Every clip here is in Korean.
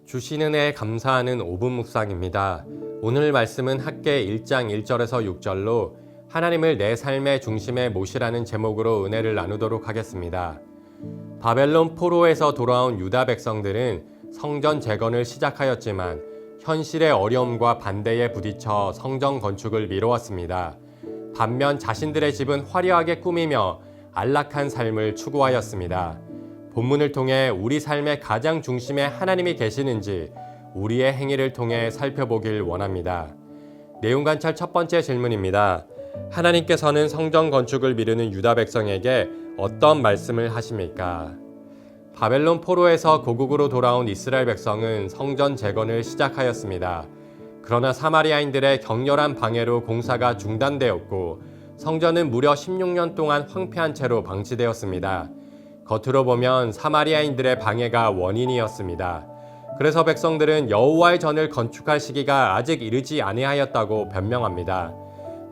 주신 은혜에 감사하는 5분 묵상입니다. 오늘 말씀은 학개 1장 1절에서 6절로 하나님을 내 삶의 중심에 모시라는 제목으로 은혜를 나누도록 하겠습니다. 바벨론 포로에서 돌아온 유다 백성들은 성전 재건을 시작하였지만 현실의 어려움과 반대에 부딪혀 성전 건축을 미뤄왔습니다. 반면 자신들의 집은 화려하게 꾸미며 안락한 삶을 추구하였습니다. 본문을 통해 우리 삶의 가장 중심에 하나님이 계시는지 우리의 행위를 통해 살펴보길 원합니다. 내용 관찰 첫 번째 질문입니다. 하나님께서는 성전 건축을 미루는 유다 백성에게 어떤 말씀을 하십니까? 바벨론 포로에서 고국으로 돌아온 이스라엘 백성은 성전 재건을 시작하였습니다. 그러나 사마리아인들의 격렬한 방해로 공사가 중단되었고 성전은 무려 16년 동안 황폐한 채로 방치되었습니다. 겉으로 보면 사마리아인들의 방해가 원인이었습니다. 그래서 백성들은 여호와의 전을 건축할 시기가 아직 이르지 아니하였다고 변명합니다.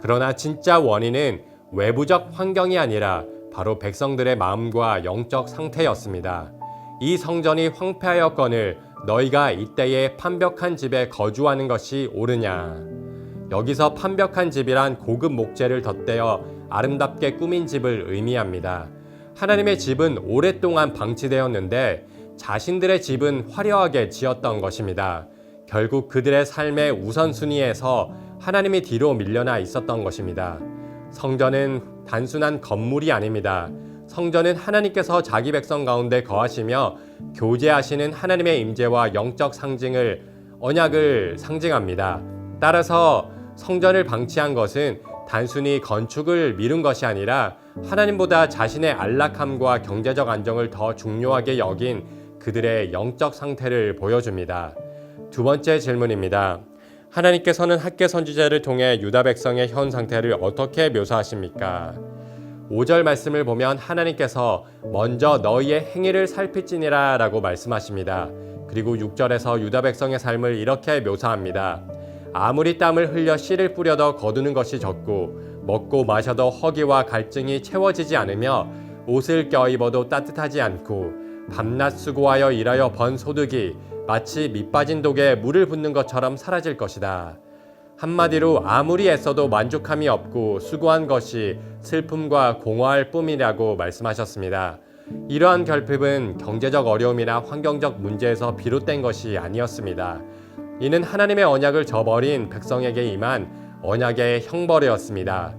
그러나 진짜 원인은 외부적 환경이 아니라 바로 백성들의 마음과 영적 상태였습니다. 이 성전이 황폐하였거늘 너희가 이때에 판벽한 집에 거주하는 것이 옳으냐. 여기서 판벽한 집이란 고급 목재를 덧대어 아름답게 꾸민 집을 의미합니다. 하나님의 집은 오랫동안 방치되었는데 자신들의 집은 화려하게 지었던 것입니다. 결국 그들의 삶의 우선순위에서 하나님이 뒤로 밀려나 있었던 것입니다. 성전은 단순한 건물이 아닙니다. 성전은 하나님께서 자기 백성 가운데 거하시며 교제하시는 하나님의 임재와 영적 상징을 언약을 상징합니다. 따라서 성전을 방치한 것은 단순히 건축을 미룬 것이 아니라 하나님보다 자신의 안락함과 경제적 안정을 더 중요하게 여긴 그들의 영적 상태를 보여줍니다. 두 번째 질문입니다. 하나님께서는 학개 선지자를 통해 유다 백성의 현 상태를 어떻게 묘사하십니까? 5절 말씀을 보면 하나님께서 먼저 너희의 행위를 살필지니라 라고 말씀하십니다. 그리고 6절에서 유다 백성의 삶을 이렇게 묘사합니다. 아무리 땀을 흘려 씨를 뿌려도 거두는 것이 적고 먹고 마셔도 허기와 갈증이 채워지지 않으며 옷을 껴입어도 따뜻하지 않고 밤낮 수고하여 일하여 번 소득이 마치 밑빠진 독에 물을 붓는 것처럼 사라질 것이다. 한마디로 아무리 애써도 만족함이 없고 수고한 것이 슬픔과 공허할 뿐이라고 말씀하셨습니다. 이러한 결핍은 경제적 어려움이나 환경적 문제에서 비롯된 것이 아니었습니다. 이는 하나님의 언약을 저버린 백성에게 임한 언약의 형벌이었습니다.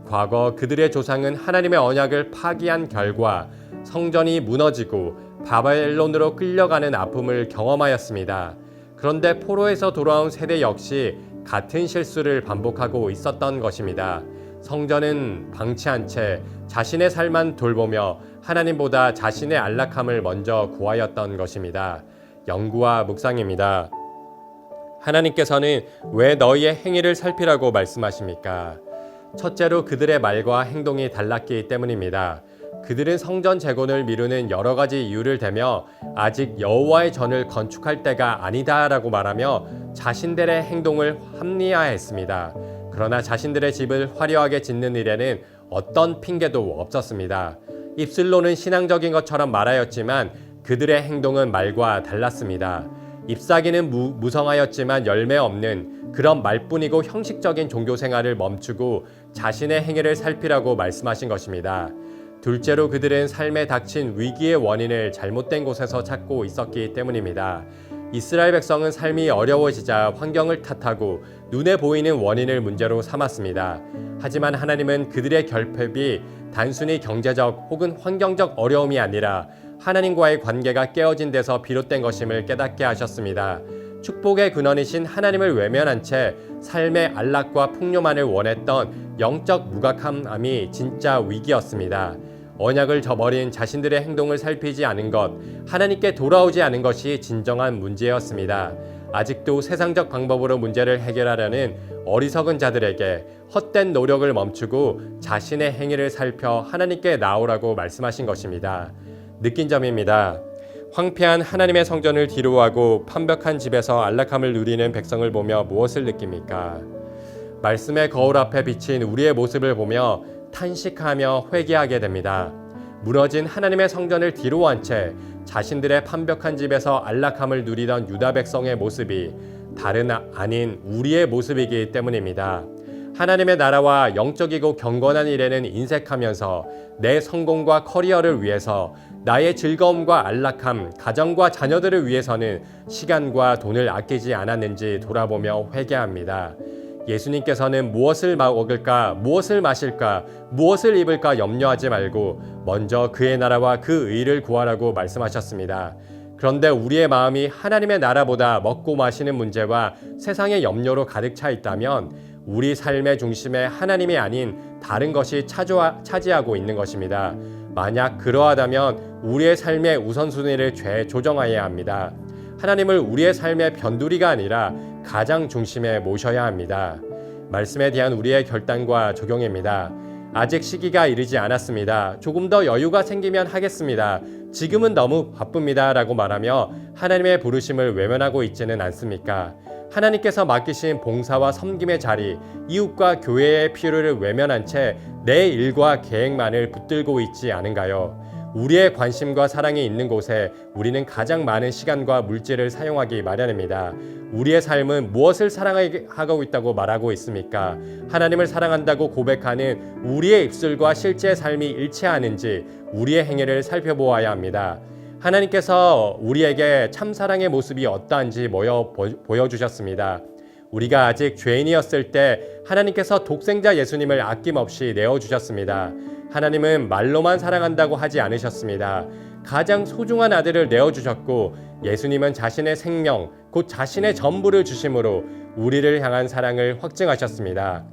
과거 그들의 조상은 하나님의 언약을 파기한 결과 성전이 무너지고 바벨론으로 끌려가는 아픔을 경험하였습니다. 그런데 포로에서 돌아온 세대 역시 같은 실수를 반복하고 있었던 것입니다. 성전은 방치한 채 자신의 삶만 돌보며 하나님보다 자신의 안락함을 먼저 구하였던 것입니다. 연구와 묵상입니다. 하나님께서는 왜 너희의 행위를 살피라고 말씀하십니까? 첫째로 그들의 말과 행동이 달랐기 때문입니다. 그들은 성전 재건을 미루는 여러 가지 이유를 대며 아직 여호와의 전을 건축할 때가 아니다라고 말하며 자신들의 행동을 합리화했습니다. 그러나 자신들의 집을 화려하게 짓는 일에는 어떤 핑계도 없었습니다. 입술로는 신앙적인 것처럼 말하였지만 그들의 행동은 말과 달랐습니다. 잎사귀는 무성하였지만 열매 없는 그런 말뿐이고 형식적인 종교 생활을 멈추고 자신의 행위를 살피라고 말씀하신 것입니다. 둘째로 그들은 삶에 닥친 위기의 원인을 잘못된 곳에서 찾고 있었기 때문입니다. 이스라엘 백성은 삶이 어려워지자 환경을 탓하고 눈에 보이는 원인을 문제로 삼았습니다. 하지만 하나님은 그들의 결핍이 단순히 경제적 혹은 환경적 어려움이 아니라 하나님과의 관계가 깨어진 데서 비롯된 것임을 깨닫게 하셨습니다. 축복의 근원이신 하나님을 외면한 채 삶의 안락과 풍요만을 원했던 영적 무감함이 진짜 위기였습니다. 언약을 저버린 자신들의 행동을 살피지 않은 것, 하나님께 돌아오지 않은 것이 진정한 문제였습니다. 아직도 세상적 방법으로 문제를 해결하려는 어리석은 자들에게 헛된 노력을 멈추고 자신의 행위를 살펴 하나님께 나오라고 말씀하신 것입니다. 느낀 점입니다. 황폐한 하나님의 성전을 뒤로하고 판벽한 집에서 안락함을 누리는 백성을 보며 무엇을 느낍니까? 말씀의 거울 앞에 비친 우리의 모습을 보며 탄식하며 회개하게 됩니다. 무너진 하나님의 성전을 뒤로 한 채 자신들의 판벽한 집에서 안락함을 누리던 유다 백성의 모습이 다른 아닌 우리의 모습이기 때문입니다. 하나님의 나라와 영적이고 경건한 일에는 인색하면서 내 성공과 커리어를 위해서 나의 즐거움과 안락함, 가정과 자녀들을 위해서는 시간과 돈을 아끼지 않았는지 돌아보며 회개합니다. 예수님께서는 무엇을 먹을까, 무엇을 마실까, 무엇을 입을까 염려하지 말고 먼저 그의 나라와 그 의를 구하라고 말씀하셨습니다. 그런데 우리의 마음이 하나님의 나라보다 먹고 마시는 문제와 세상의 염려로 가득 차 있다면 우리 삶의 중심에 하나님이 아닌 다른 것이 차지하고 있는 것입니다. 만약 그러하다면 우리의 삶의 우선순위를 재조정해야 합니다. 하나님을 우리의 삶의 변두리가 아니라 가장 중심에 모셔야 합니다. 말씀에 대한 우리의 결단과 적용입니다. 아직 시기가 이르지 않았습니다. 조금 더 여유가 생기면 하겠습니다. 지금은 너무 바쁩니다. 라고 말하며 하나님의 부르심을 외면하고 있지는 않습니까? 하나님께서 맡기신 봉사와 섬김의 자리, 이웃과 교회의 필요를 외면한 채 내 일과 계획만을 붙들고 있지 않은가요? 우리의 관심과 사랑이 있는 곳에 우리는 가장 많은 시간과 물질을 사용하기 마련입니다. 우리의 삶은 무엇을 사랑하고 있다고 말하고 있습니까? 하나님을 사랑한다고 고백하는 우리의 입술과 실제 삶이 일치하는지 우리의 행위를 살펴보아야 합니다. 하나님께서 우리에게 참 사랑의 모습이 어떠한지 보여주셨습니다. 우리가 아직 죄인이었을 때 하나님께서 독생자 예수님을 아낌없이 내어주셨습니다. 하나님은 말로만 사랑한다고 하지 않으셨습니다. 가장 소중한 아들을 내어주셨고 예수님은 자신의 생명, 곧 자신의 전부를 주심으로 우리를 향한 사랑을 확증하셨습니다.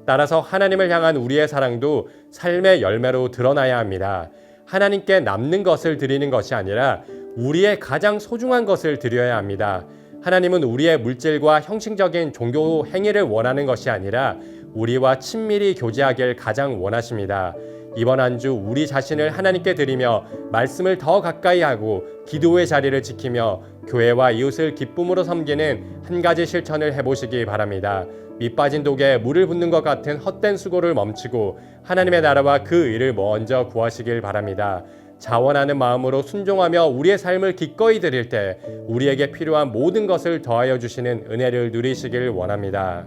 따라서 하나님을 향한 우리의 사랑도 삶의 열매로 드러나야 합니다. 하나님께 남는 것을 드리는 것이 아니라 우리의 가장 소중한 것을 드려야 합니다. 하나님은 우리의 물질과 형식적인 종교 행위를 원하는 것이 아니라 우리와 친밀히 교제하길 가장 원하십니다. 이번 한 주 우리 자신을 하나님께 드리며 말씀을 더 가까이 하고 기도의 자리를 지키며 교회와 이웃을 기쁨으로 섬기는 한 가지 실천을 해보시기 바랍니다. 밑 빠진 독에 물을 붓는 것 같은 헛된 수고를 멈추고 하나님의 나라와 그 의를 먼저 구하시길 바랍니다. 자원하는 마음으로 순종하며 우리의 삶을 기꺼이 드릴 때 우리에게 필요한 모든 것을 더하여 주시는 은혜를 누리시길 원합니다.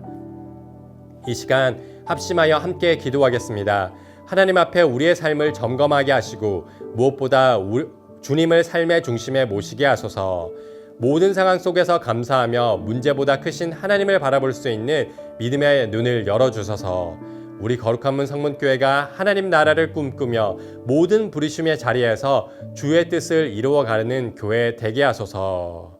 이 시간 합심하여 함께 기도하겠습니다. 하나님 앞에 우리의 삶을 점검하게 하시고 무엇보다 주님을 삶의 중심에 모시게 하소서. 모든 상황 속에서 감사하며 문제보다 크신 하나님을 바라볼 수 있는 믿음의 눈을 열어주소서. 우리 거룩한 문 성문교회가 하나님 나라를 꿈꾸며 모든 부르심의 자리에서 주의 뜻을 이루어가는 교회 되게 하소서.